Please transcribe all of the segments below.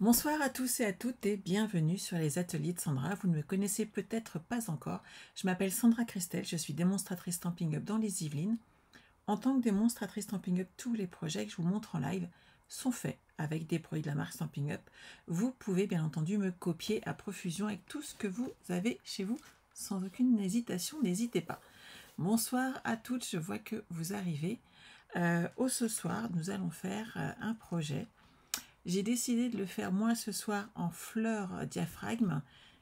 Bonsoir à tous et à toutes et bienvenue sur les ateliers de Sandra. Vous ne me connaissez peut-être pas encore. Je m'appelle Sandra Christel, je suis démonstratrice Stampin' Up dans les Yvelines. En tant que démonstratrice Stampin' Up, tous les projets que je vous montre en live sont faits avec des produits de la marque Stampin' Up. Vous pouvez bien entendu me copier à profusion avec tout ce que vous avez chez vous sans aucune hésitation, n'hésitez pas. Bonsoir à toutes, je vois que vous arrivez. Ce soir, nous allons faire un projet. J'ai décidé de le faire moi ce soir en fleurs diaphragme,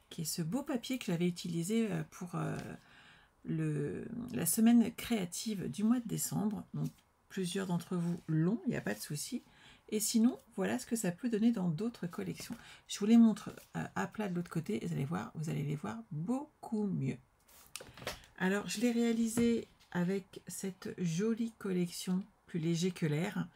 qui est ce beau papier que j'avais utilisé pour la semaine créative du mois de décembre. Donc plusieurs d'entre vous l'ont, il n'y a pas de souci. Et sinon, voilà ce que ça peut donner dans d'autres collections. Je vous les montre à plat de l'autre côté et vous allez les voir beaucoup mieux. Alors, je l'ai réalisé avec cette jolie collection Plus léger que l'air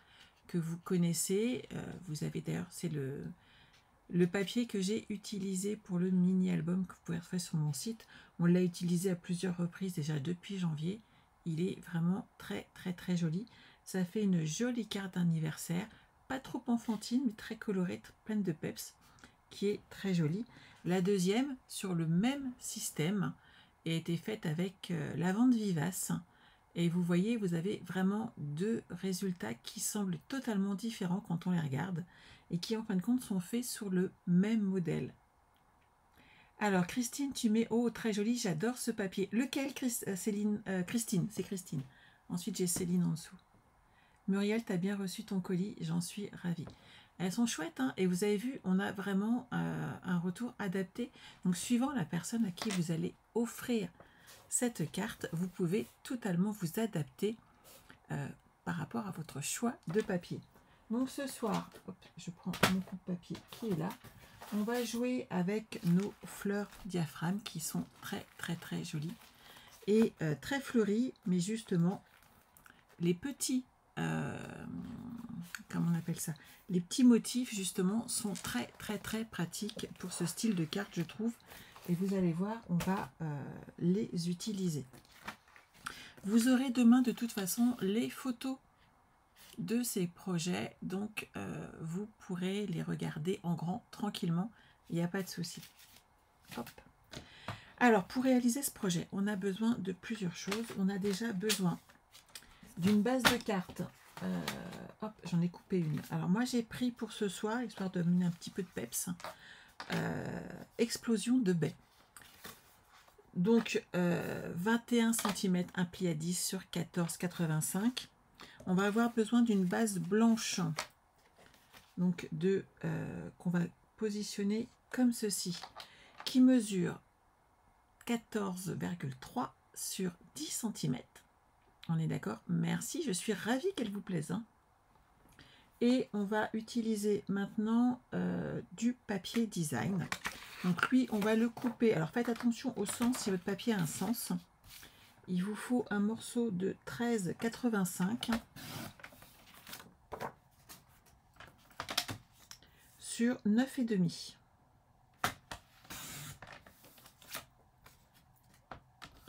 que vous connaissez. Vous avez d'ailleurs, c'est le papier que j'ai utilisé pour le mini-album que vous pouvez retrouver sur mon site. On l'a utilisé à plusieurs reprises déjà depuis janvier. Il est vraiment très très très joli. Ça fait une jolie carte d'anniversaire, pas trop enfantine mais très colorée, pleine de peps, qui est très jolie. La deuxième, sur le même système, a été faite avec lavande vivace. Et vous voyez, vous avez vraiment deux résultats qui semblent totalement différents quand on les regarde et qui en fin de compte sont faits sur le même modèle. Alors Christine, tu mets, oh très joli, j'adore ce papier. Lequel Céline, Christine, c'est Christine. Ensuite j'ai Céline en dessous. Muriel, tu as bien reçu ton colis, j'en suis ravie. Elles sont chouettes, hein, et vous avez vu, on a vraiment un retour adapté. Donc suivant la personne à qui vous allez offrir cette carte, vous pouvez totalement vous adapter par rapport à votre choix de papier. Donc ce soir, hop, je prends mon coup de papier qui est là. On va jouer avec nos fleurs diaphragme qui sont très très très jolies et très fleuries, mais justement les petits, comment on appelle ça, les petits motifs justement sont très très très pratiques pour ce style de carte, je trouve. Et vous allez voir, on va les utiliser. Vous aurez demain de toute façon les photos de ces projets, donc vous pourrez les regarder en grand tranquillement, il n'y a pas de souci. Hop. Alors pour réaliser ce projet, on a besoin de plusieurs choses. On a déjà besoin d'une base de cartes. Hop, j'en ai coupé une. Alors moi j'ai pris pour ce soir, histoire de mener un petit peu de peps, Explosion de baies. Donc 21 cm, un pli à 10 sur 14,85. On va avoir besoin d'une base blanche, donc qu'on va positionner comme ceci, qui mesure 14,3 sur 10 cm. On est d'accord? Merci, je suis ravie qu'elle vous plaise. Hein. Et on va utiliser maintenant du papier design. Donc lui, on va le couper. Alors faites attention au sens, si votre papier a un sens. Il vous faut un morceau de 13,85 sur 9,5.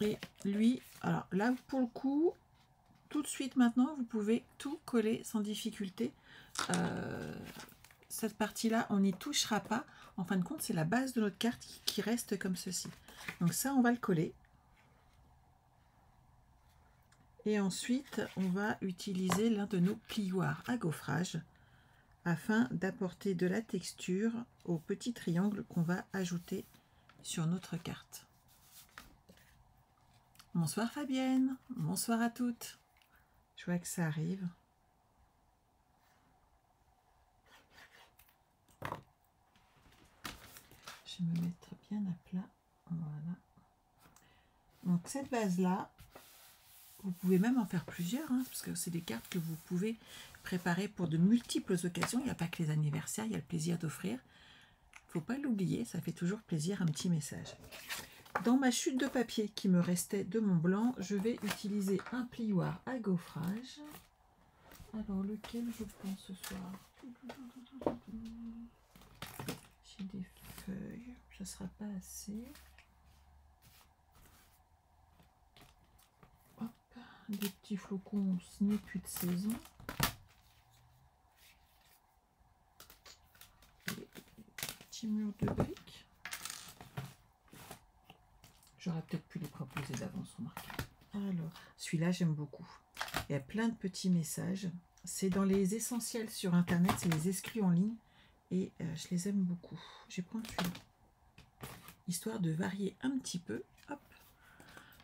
Et lui, alors là, pour le coup, tout de suite maintenant, vous pouvez tout coller sans difficulté. Cette partie-là, on n'y touchera pas. En fin de compte, c'est la base de notre carte qui reste comme ceci. Donc ça, on va le coller. Et ensuite, on va utiliser l'un de nos plioirs à gaufrage afin d'apporter de la texture au petit triangle qu'on va ajouter sur notre carte. Bonsoir Fabienne, bonsoir à toutes. Je vois que ça arrive. Je vais me mettre bien à plat. Voilà. Donc cette base-là, vous pouvez même en faire plusieurs, hein, parce que c'est des cartes que vous pouvez préparer pour de multiples occasions. Il n'y a pas que les anniversaires, il y a le plaisir d'offrir. Il ne faut pas l'oublier, ça fait toujours plaisir, un petit message. Dans ma chute de papier qui me restait de mon blanc, je vais utiliser un plioir à gaufrage. Alors lequel je prends ce soir? J'ai des feuilles, ça ne sera pas assez. Hop, des petits flocons, ce n'est plus de saison. petit mur de briques. J'aurais peut-être pu les proposer d'avance, remarquez. Alors, celui-là, j'aime beaucoup. Il y a plein de petits messages. C'est dans les essentiels sur Internet, c'est les exclus en ligne. Et je les aime beaucoup. Je vais prendre celui-là. Histoire de varier un petit peu. Hop.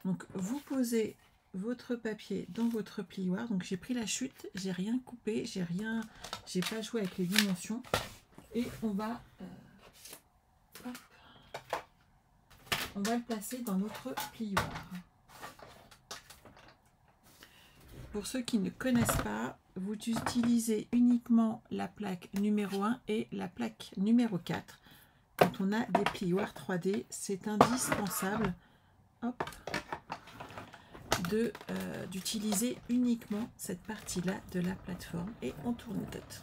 Donc, vous posez votre papier dans votre plioir. Donc, j'ai pris la chute, j'ai rien coupé, j'ai pas joué avec les dimensions. Et on va... hop. On va le placer dans notre plioir. Pour ceux qui ne connaissent pas, vous utilisez uniquement la plaque numéro 1 et la plaque numéro 4. Quand on a des plioirs 3D, c'est indispensable d'utiliser uniquement cette partie-là de la plateforme. Et on tourne tête.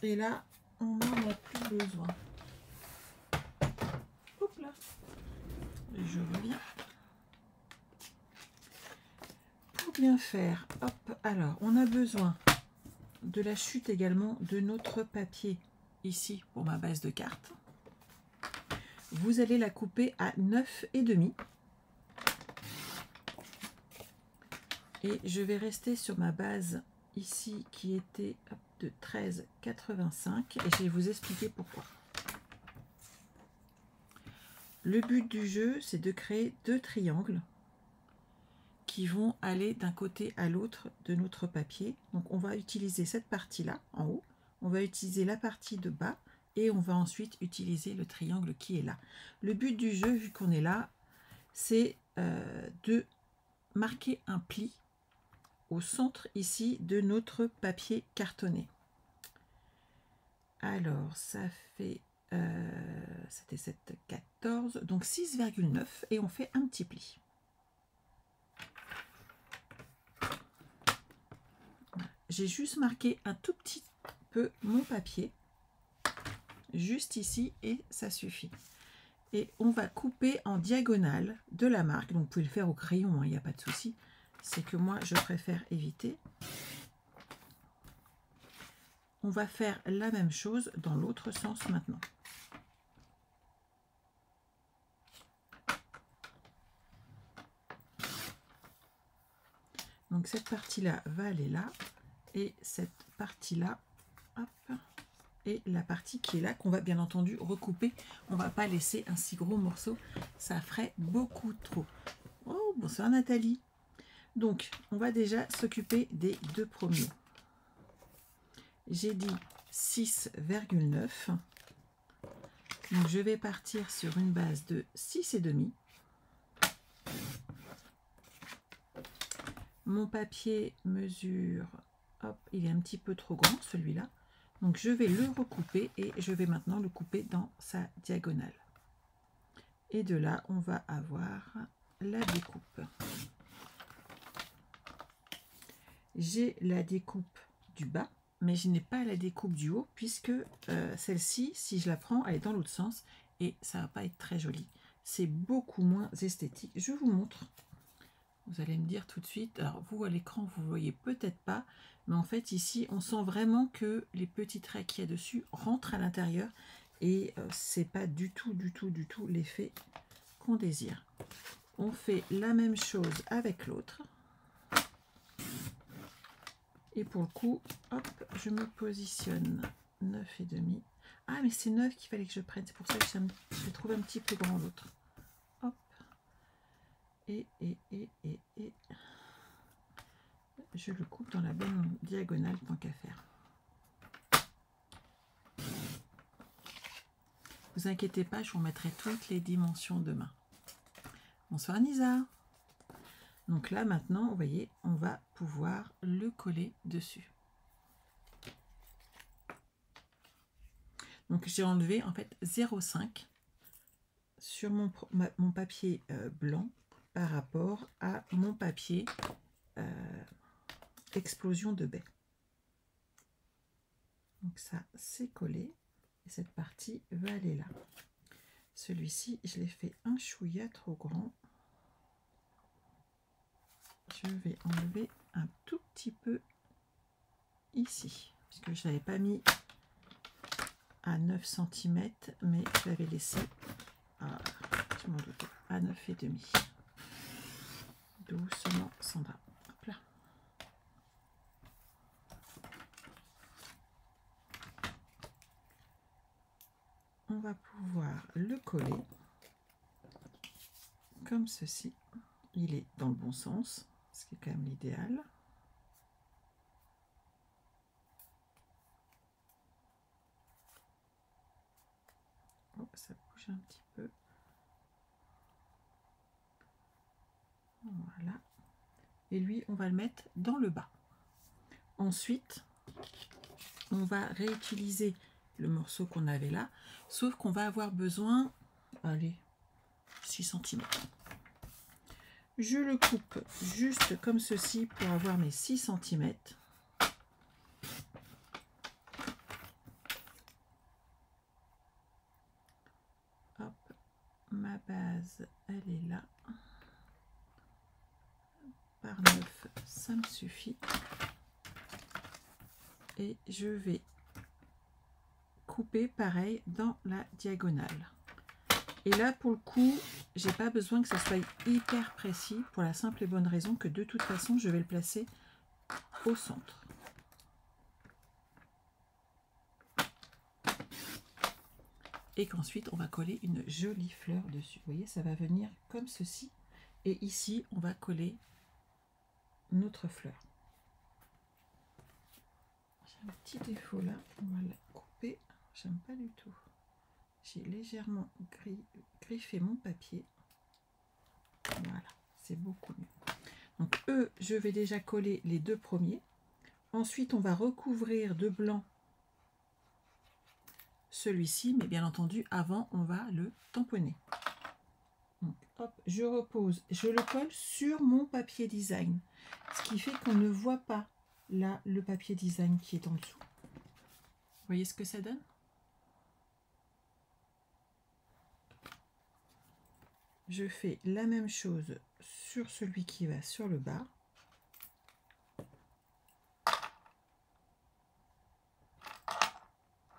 Et là, on n'en a plus besoin. Hop là. Et je reviens. Pour bien faire, hop, alors, on a besoin de la chute également de notre papier ici pour ma base de cartes. Vous allez la couper à 9,5. Et je vais rester sur ma base ici qui était de 13,85 et je vais vous expliquer pourquoi. Le but du jeu, c'est de créer deux triangles qui vont aller d'un côté à l'autre de notre papier. Donc on va utiliser cette partie-là en haut, on va utiliser la partie de bas et on va ensuite utiliser le triangle qui est là. Le but du jeu, vu qu'on est là, c'est de marquer un pli au centre ici de notre papier cartonné. Alors ça fait c'était 7,14, donc 6,9 et on fait un petit pli. Voilà. J'ai juste marqué un tout petit peu mon papier juste ici et ça suffit. Et on va couper en diagonale de la marque, donc vous pouvez le faire au crayon, il n'y a pas de souci, c'est que moi je préfère éviter. On va faire la même chose dans l'autre sens maintenant. Donc cette partie-là va aller là, et cette partie-là, hop, et la partie qui est là, qu'on va bien entendu recouper. On ne va pas laisser un si gros morceau, ça ferait beaucoup trop. Oh, bonsoir Nathalie. Donc, on va déjà s'occuper des deux premiers. J'ai dit 6,9. Donc, je vais partir sur une base de 6,5. Mon papier mesure, hop, il est un petit peu trop grand celui-là. Donc je vais le recouper et je vais maintenant le couper dans sa diagonale. Et de là, on va avoir la découpe. J'ai la découpe du bas, mais je n'ai pas la découpe du haut puisque celle-ci, si je la prends, elle est dans l'autre sens et ça va pas être très joli. C'est beaucoup moins esthétique. Je vous montre. Vous allez me dire tout de suite, alors vous à l'écran vous ne voyez peut-être pas, mais en fait ici on sent vraiment que les petits traits qu'il y a dessus rentrent à l'intérieur et c'est pas du tout l'effet qu'on désire. On fait la même chose avec l'autre. Et pour le coup, hop, je me positionne 9,5. Ah mais c'est 9 qu'il fallait que je prenne, c'est pour ça que je trouve un petit peu grand l'autre. Et je le coupe dans la bonne diagonale tant qu'à faire. Vous inquiétez pas, je vous mettrai toutes les dimensions demain. Bonsoir Nisa. Donc là maintenant, vous voyez, on va pouvoir le coller dessus. Donc j'ai enlevé en fait 0,5 sur mon papier blanc par rapport à mon papier explosion de baie. Donc ça c'est collé et cette partie va aller là. Celui-ci je l'ai fait un chouïa trop grand. Je vais enlever un tout petit peu ici, puisque je n'avais pas mis à 9 cm, mais je l'avais laissé à, je m'en doutais, à 9,5. Doucement, Sandra. Hop là. On va pouvoir le coller comme ceci. Il est dans le bon sens, ce qui est quand même l'idéal. Oh, ça bouge un petit peu. Voilà. Et lui, on va le mettre dans le bas. Ensuite, on va réutiliser le morceau qu'on avait là, sauf qu'on va avoir besoin, allez, 6 cm. Je le coupe juste comme ceci pour avoir mes 6 cm. Hop, ma base, elle est là. Par 9, ça me suffit. Et je vais couper pareil dans la diagonale. Et là, pour le coup, j'ai pas besoin que ça soit hyper précis pour la simple et bonne raison que de toute façon, je vais le placer au centre. Et qu'ensuite, on va coller une jolie fleur dessus. Vous voyez, ça va venir comme ceci. Et ici, on va coller notre fleur. J'ai un petit défaut là, on va la couper. J'aime pas du tout. J'ai légèrement griffé mon papier. Voilà, c'est beaucoup mieux. Donc eux, je vais déjà coller les deux premiers. Ensuite, on va recouvrir de blanc celui-ci, mais bien entendu, avant, on va le tamponner. Donc, hop, je repose, je le colle sur mon papier design, ce qui fait qu'on ne voit pas là le papier design qui est en dessous. Vous voyez ce que ça donne? Je fais la même chose sur celui qui va sur le bas.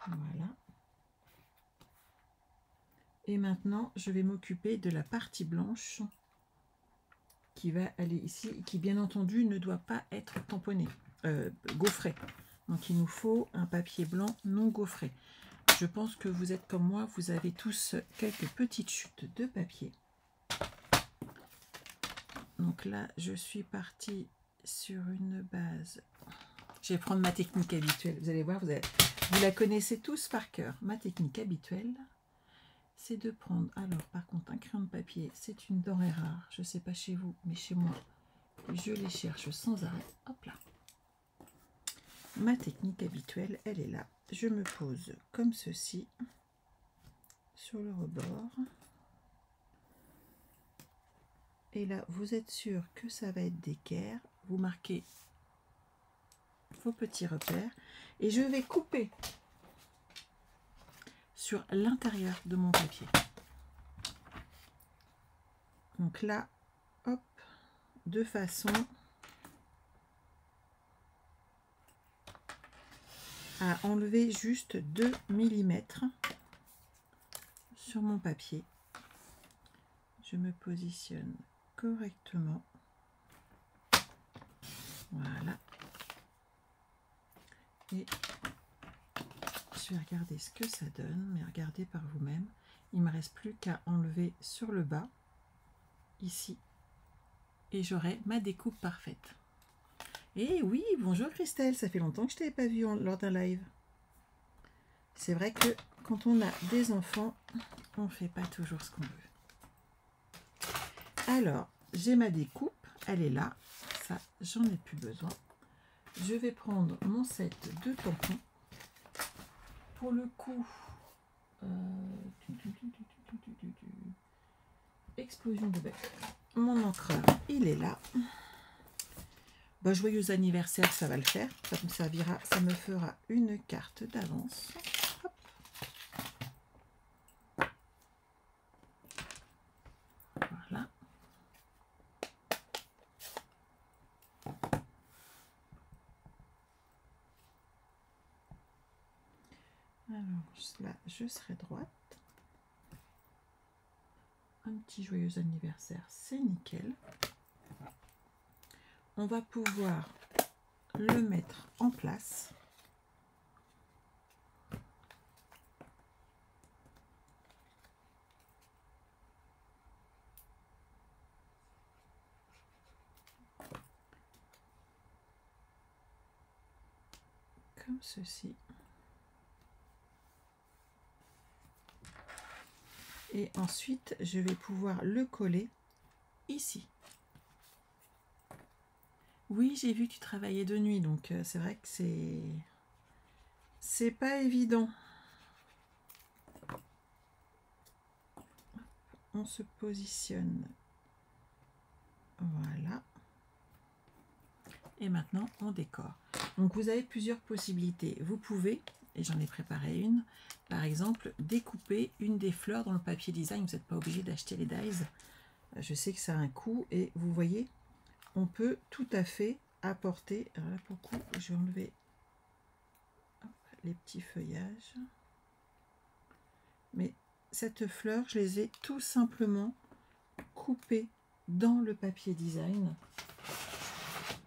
Voilà. Et maintenant, je vais m'occuper de la partie blanche qui va aller ici, et qui bien entendu ne doit pas être tamponnée, gaufrée. Donc il nous faut un papier blanc non gaufré. Je pense que vous êtes comme moi, vous avez tous quelques petites chutes de papier. Donc là, je suis partie sur une base. Je vais prendre ma technique habituelle. Vous allez voir, vous la connaissez tous par cœur. Ma technique habituelle, c'est de prendre, alors par contre, un crayon de papier, c'est une denrée rare. Je ne sais pas chez vous, mais chez moi, je les cherche sans arrêt. Hop là. Ma technique habituelle, elle est là. Je me pose comme ceci, sur le rebord. Et là, vous êtes sûr que ça va être d'équerre. Vous marquez vos petits repères. Et je vais couper sur l'intérieur de mon papier. Donc là, hop, de façon à enlever juste 2 mm sur mon papier. Je me positionne correctement. Voilà. Et je vais regarder ce que ça donne, mais regardez par vous-même. Il ne me reste plus qu'à enlever sur le bas, ici, et j'aurai ma découpe parfaite. Et oui, bonjour Christelle, ça fait longtemps que je ne t'avais pas vue lors d'un live. C'est vrai que quand on a des enfants, on ne fait pas toujours ce qu'on veut. Alors, j'ai ma découpe, elle est là, ça j'en ai plus besoin. Je vais prendre mon set de tampons. Pour le coup, explosion de bec. Mon encreur, il est là. Bah, joyeux anniversaire, ça va le faire. Ça me servira, ça me fera une carte d'avance. Voilà. Alors là, je serai droite. Un petit joyeux anniversaire, c'est nickel. On va pouvoir le mettre en place. Comme ceci. Et ensuite, je vais pouvoir le coller ici. Oui, j'ai vu que tu travaillais de nuit, donc c'est vrai que c'est pas évident. On se positionne. Voilà. Et maintenant, on décore. Donc, vous avez plusieurs possibilités. Vous pouvez, et j'en ai préparé une, par exemple, découper une des fleurs dans le papier design. Vous n'êtes pas obligé d'acheter les dies. Je sais que ça a un coût. Et vous voyez, on peut tout à fait apporter... Alors là, pour le coup, je vais enlever les petits feuillages. Mais cette fleur, je les ai tout simplement coupées dans le papier design.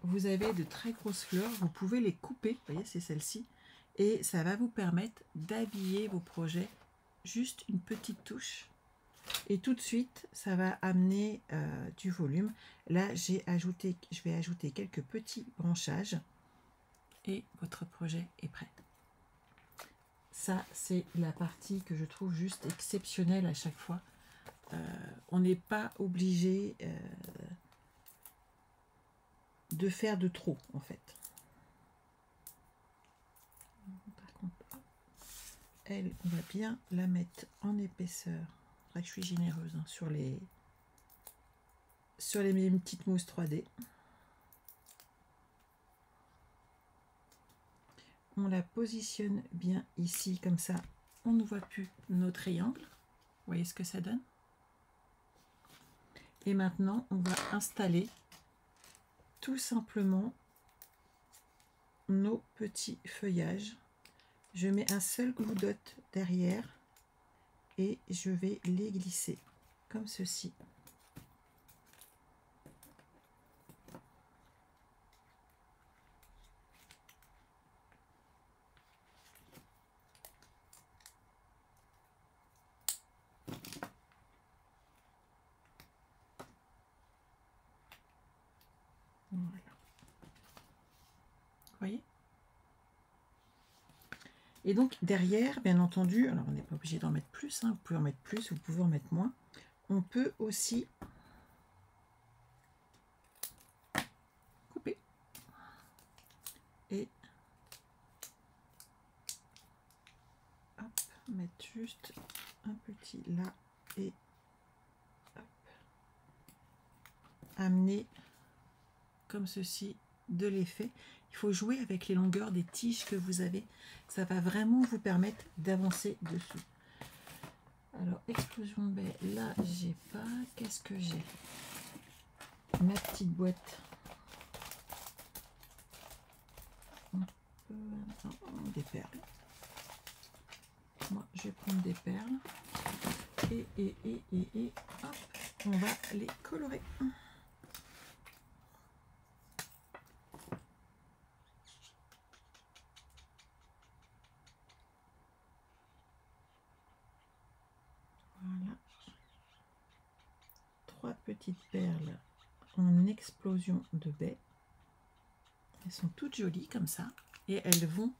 Vous avez de très grosses fleurs, vous pouvez les couper, vous voyez, c'est celle-ci, et ça va vous permettre d'habiller vos projets, juste une petite touche, et tout de suite, ça va amener du volume. Là, je vais ajouter quelques petits branchages, et votre projet est prêt. Ça, c'est la partie que je trouve juste exceptionnelle à chaque fois. On n'est pas obligé... de faire de trop en fait. Par contre, elle, on va bien la mettre en épaisseur. C'est vrai que je suis généreuse hein, sur les petites mousses 3D. On la positionne bien ici comme ça. On ne voit plus nos triangles. Vous voyez ce que ça donne? Et maintenant, on va installer tout simplement nos petits feuillages. Je mets un seul glue dot derrière et je vais les glisser comme ceci. Voilà. Vous voyez? Et donc derrière, bien entendu, alors on n'est pas obligé d'en mettre plus, hein, vous pouvez en mettre plus, vous pouvez en mettre moins. On peut aussi couper et hop, mettre juste un petit là et hop, amener comme ceci de l'effet. Il faut jouer avec les longueurs des tiges que vous avez. Ça va vraiment vous permettre d'avancer dessous. Alors, explosion de baie, là, j'ai pas. Qu'est-ce que j'ai? Ma petite boîte. Des perles. Moi, je vais prendre des perles. Et hop, on va les colorer. Voilà. 3 petites perles en explosion de baie. Elles sont toutes jolies comme ça et elles vont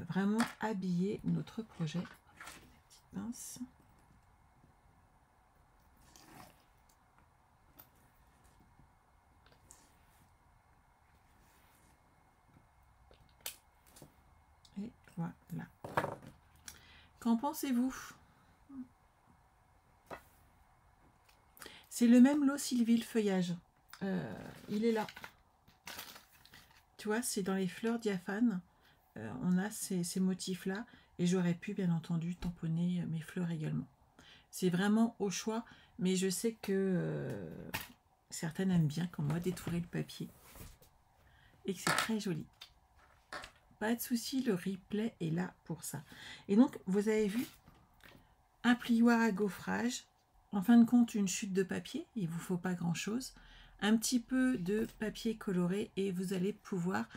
vraiment habiller notre projet. Petite pince. Et voilà. Qu'en pensez-vous? C'est le même lot Sylvie, le feuillage. Il est là. Tu vois, c'est dans les fleurs diaphanes. On a ces motifs-là. Et j'aurais pu, bien entendu, tamponner mes fleurs également. C'est vraiment au choix. Mais je sais que certaines aiment bien, comme moi, détourer le papier. Et que c'est très joli. Pas de souci, le replay est là pour ça. Et donc, vous avez vu un plioir à gaufrage. En fin de compte, une chute de papier. Il ne vous faut pas grand-chose. Un petit peu de papier coloré et vous allez pouvoir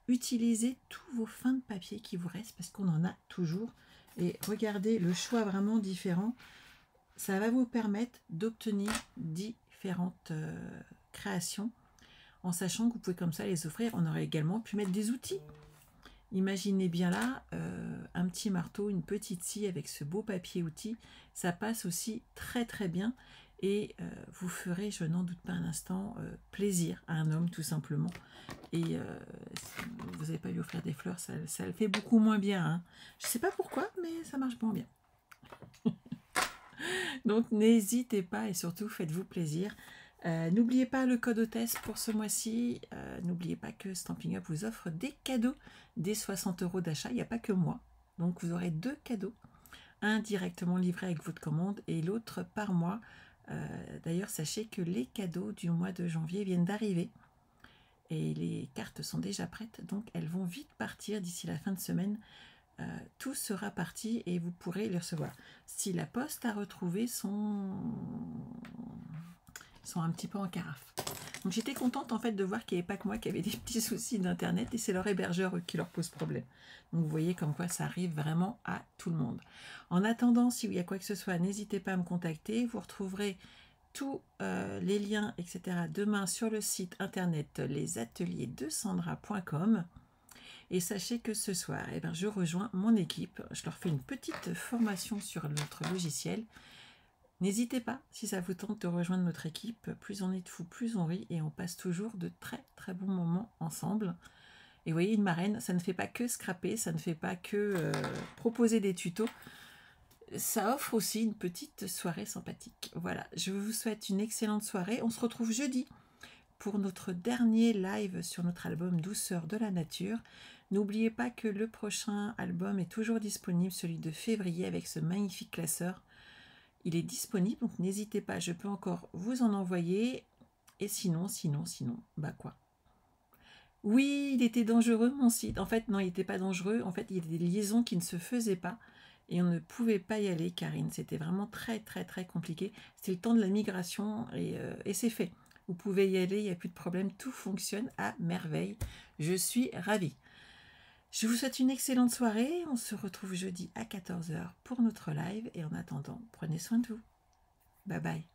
utiliser tous vos fins de papier qui vous restent parce qu'on en a toujours. Et regardez le choix vraiment différent. Ça va vous permettre d'obtenir différentes créations en sachant que vous pouvez comme ça les offrir. On aurait également pu mettre des outils. Imaginez bien là, un petit marteau, une petite scie avec ce beau papier outil. Ça passe aussi très très bien et vous ferez, je n'en doute pas un instant, plaisir à un homme tout simplement. Et si vous n'avez pas lui offrir des fleurs, ça le fait beaucoup moins bien. Hein. Je ne sais pas pourquoi, mais ça marche moins bien. Donc n'hésitez pas et surtout faites-vous plaisir. N'oubliez pas le code hôtesse pour ce mois-ci. N'oubliez pas que Stampin' Up vous offre des cadeaux, des 60 € d'achat. Il n'y a pas que moi. Donc vous aurez 2 cadeaux. Un directement livré avec votre commande et l'autre par mois. D'ailleurs, sachez que les cadeaux du mois de janvier viennent d'arriver. Et les cartes sont déjà prêtes. Donc elles vont vite partir d'ici la fin de semaine. Tout sera parti et vous pourrez les recevoir. Si la poste a retrouvé sont un petit peu en carafe. Donc j'étais contente en fait de voir qu'il n'y avait pas que moi qui avait des petits soucis d'internet et c'est leur hébergeur qui leur pose problème. Donc vous voyez comme quoi ça arrive vraiment à tout le monde. En attendant, s'il y a quoi que ce soit, n'hésitez pas à me contacter. Vous retrouverez tous les liens, etc. demain sur le site internet lesateliers-de-sandra.com. Et sachez que ce soir, eh ben, je rejoins mon équipe. Je leur fais une petite formation sur notre logiciel. N'hésitez pas, si ça vous tente de rejoindre notre équipe, plus on est de fous, plus on rit et on passe toujours de très très bons moments ensemble. Et vous voyez, une marraine, ça ne fait pas que scraper, ça ne fait pas que proposer des tutos. Ça offre aussi une petite soirée sympathique. Voilà, je vous souhaite une excellente soirée. On se retrouve jeudi pour notre dernier live sur notre album Douceur de la nature. N'oubliez pas que le prochain album est toujours disponible, celui de février avec ce magnifique classeur. Il est disponible, donc n'hésitez pas, je peux encore vous en envoyer. Et sinon, bah quoi? Oui, il était dangereux mon site. En fait, non, il n'était pas dangereux. En fait, il y a des liaisons qui ne se faisaient pas. Et on ne pouvait pas y aller, Karine. C'était vraiment très, très, très compliqué. C'était le temps de la migration et c'est fait. Vous pouvez y aller, il n'y a plus de problème. Tout fonctionne à merveille. Je suis ravie. Je vous souhaite une excellente soirée. On se retrouve jeudi à 14 h pour notre live. Et en attendant, prenez soin de vous. Bye bye.